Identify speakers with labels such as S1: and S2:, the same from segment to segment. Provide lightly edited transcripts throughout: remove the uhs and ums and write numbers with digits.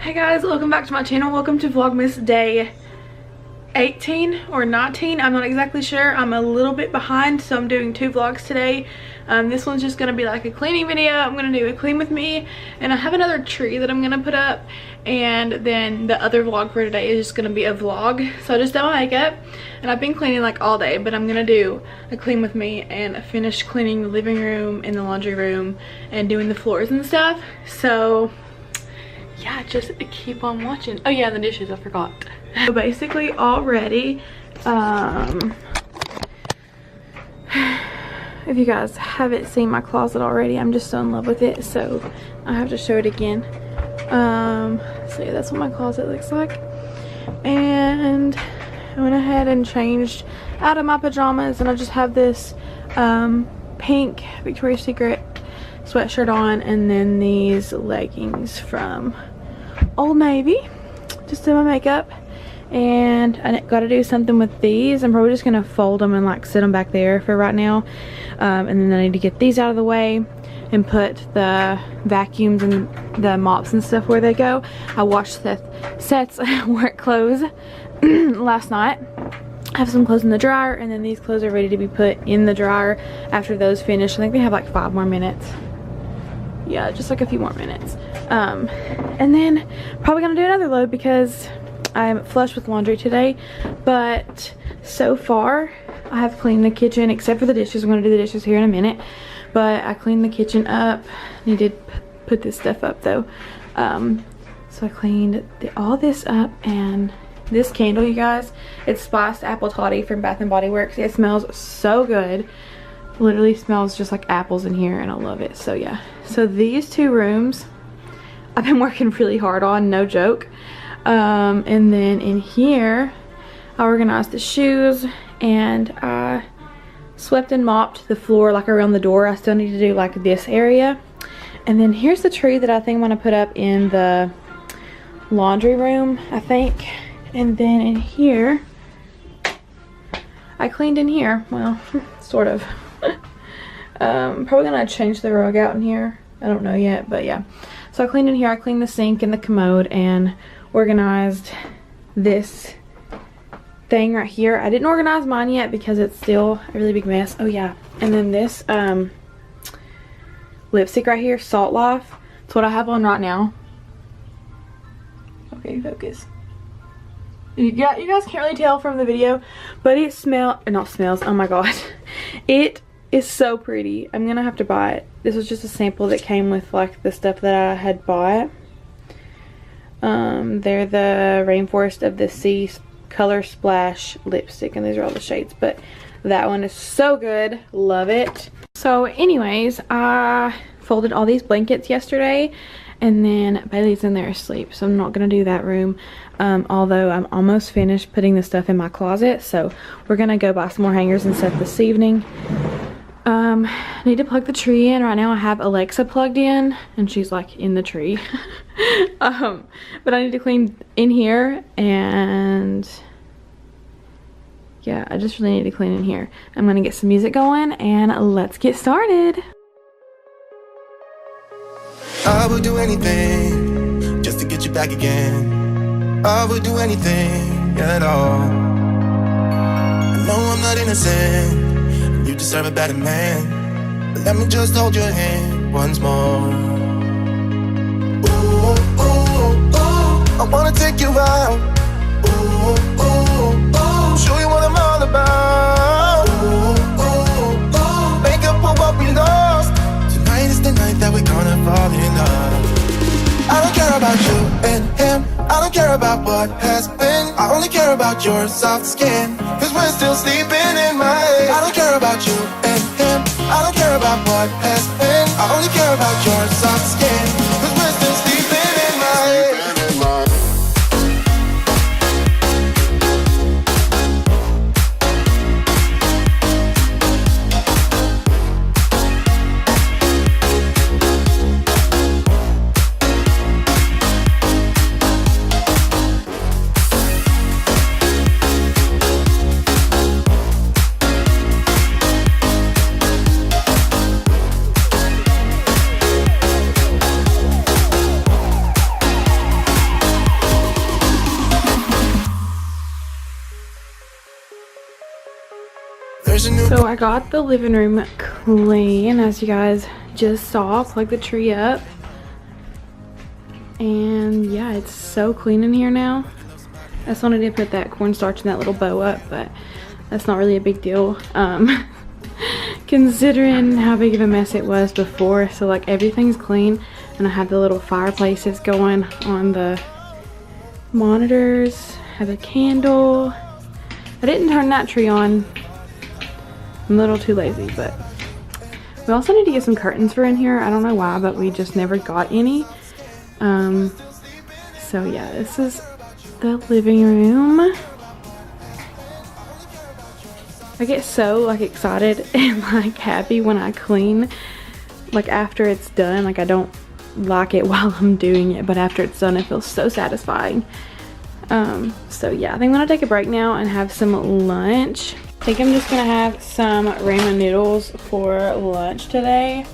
S1: Hey guys, welcome back to my channel. Welcome to Vlogmas day 18 or 19. I'm not exactly sure. I'm a little bit behind, so I'm doing 2 vlogs today. This one's just gonna be like a cleaning video. I'm gonna do a clean with me, and I have another tree that I'm gonna put up, and then the other vlog for today is just gonna be a vlog. So I just did my makeup and I've been cleaning like all day, but I'm gonna do a clean with me and finish cleaning the living room and the laundry room and doing the floors and stuff. So yeah, just keep on watching. Oh yeah, the dishes, I forgot. So basically already, if you guys haven't seen my closet already, I'm just so in love with it, so I have to show it again. So yeah, that's what my closet looks like. And I went ahead and changed out of my pajamas, and I just have this pink Victoria's Secret sweatshirt on, and then these leggings from Old Navy. Just did my makeup, and I got to do something with these. I'm probably just gonna fold them and like sit them back there for right now, and then I need to get these out of the way and put the vacuums and the mops and stuff where they go. I washed Seth's work clothes last night. I have some clothes in the dryer, and then these clothes are ready to be put in the dryer after those finish. I think they have like 5 more minutes. Yeah, just like a few more minutes. And then probably gonna do another load because I'm flush with laundry today. But so far I have cleaned the kitchen except for the dishes. I'm gonna do the dishes here in a minute, but I cleaned the kitchen up. Needed put this stuff up though. So I cleaned all this up, and this candle, you guys, it's spiced apple toddy from Bath and Body Works. It smells so good. Literally smells just like apples in here, and I love it. So yeah, so these 2 rooms I've been working really hard on, no joke. And then in here I organized the shoes, and I swept and mopped the floor like around the door. I still need to do like this area. And then here's the tree that I think I'm gonna put up in the laundry room, I think. And then in here I cleaned in here, well, sort of. Probably gonna change the rug out in here. I don't know yet, but yeah. So I cleaned in here. I cleaned the sink and the commode and organized this thing right here. I didn't organize mine yet because it's still a really big mess. Oh yeah, and then this lipstick right here, Salt Life. It's what I have on right now. Okay, focus. You guys can't really tell from the video, but it smells, oh my god. It is so pretty. I'm gonna have to buy it. This was just a sample that came with like the stuff that I had bought. They're the Rainforest of the Sea Color Splash lipstick, and these are all the shades, but that one is so good. Love it. So anyways, I folded all these blankets yesterday, and then Baylee's in there asleep, so I'm not gonna do that room. Although I'm almost finished putting the stuff in my closet, so we're gonna go buy some more hangers and stuff this evening. I need to plug the tree in. Right now I have Alexa plugged in, and she's like in the tree. But I need to clean in here, and yeah, I just really need to clean in here. I'm gonna get some music going, and let's get started.
S2: I would do anything just to get you back again. I would do anything at all. I know I'm not innocent, you deserve a better man, but let me just hold your hand once more. Ooh, ooh, ooh, I wanna take you out. Ooh, ooh, ooh, show you what I'm all about. Ooh, ooh, ooh, make up for what we lost. Tonight is the night that we're gonna fall in love. I don't care about you and him, I don't care about what has been. I only care about your soft skin, cause we're still sleeping in my head. I don't care about you and him, I don't care about what has been. I only care about your soft skin, cause we're still sleeping in my head. There's a new
S1: So I got the living room clean, as you guys just saw. Plugged the tree up. And yeah, it's so clean in here now. I just wanted to put that cornstarch and that little bow up, but that's not really a big deal. Considering how big of a mess it was before. So like everything's clean, and I have the little fireplaces going on the monitors. Have a candle. I didn't turn that tree on. I'm a little too lazy, but we also need to get some curtains for in here. I don't know why, but we just never got any. So yeah, this is the living room. I get so like excited and like happy when I clean, like after it's done. Like I don't like it while I'm doing it, but after it's done it feels so satisfying. So yeah, I think I'm gonna take a break now and have some lunch. I think I'm just gonna have some ramen noodles for lunch today.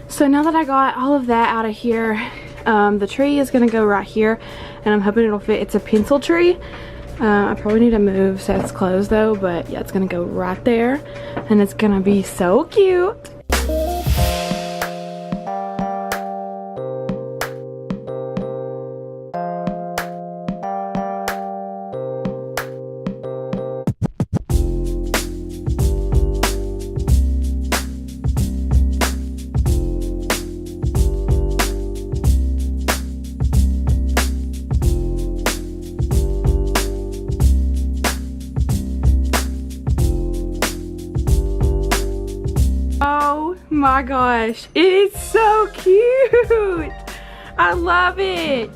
S1: So now that I got all of that out of here, the tree is gonna go right here, and I'm hoping it'll fit. It's a pencil tree. I probably need to move Seth's clothes though, but yeah, it's gonna go right there, and it's gonna be so cute. Oh my gosh, it's so cute. I love it.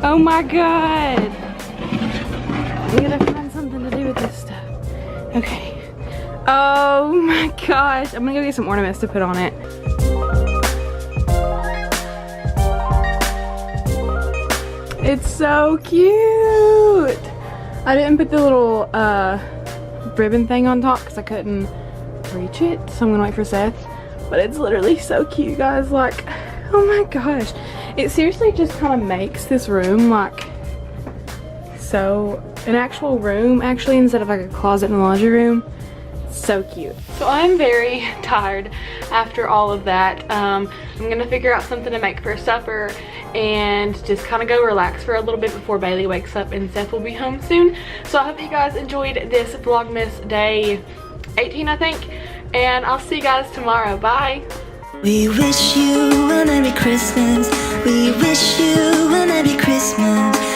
S1: Oh my god. I'm gonna find something to do with this stuff. Okay. Oh my gosh. I'm gonna go get some ornaments to put on it. It's so cute. I didn't put the little ribbon thing on top because I couldn't reach it, so I'm gonna wait for Seth. But it's literally so cute, guys. Like, oh my gosh, it seriously just kind of makes this room like so an actual room, actually, instead of like a closet in the laundry room. So cute. So I'm very tired after all of that. I'm gonna figure out something to make for supper and just kind of go relax for a little bit before Baylee wakes up and Seth will be home soon. So I hope you guys enjoyed this Vlogmas day 18, I think, and I'll see you guys tomorrow. Bye.
S3: We wish you a Merry Christmas. We wish you a Merry Christmas.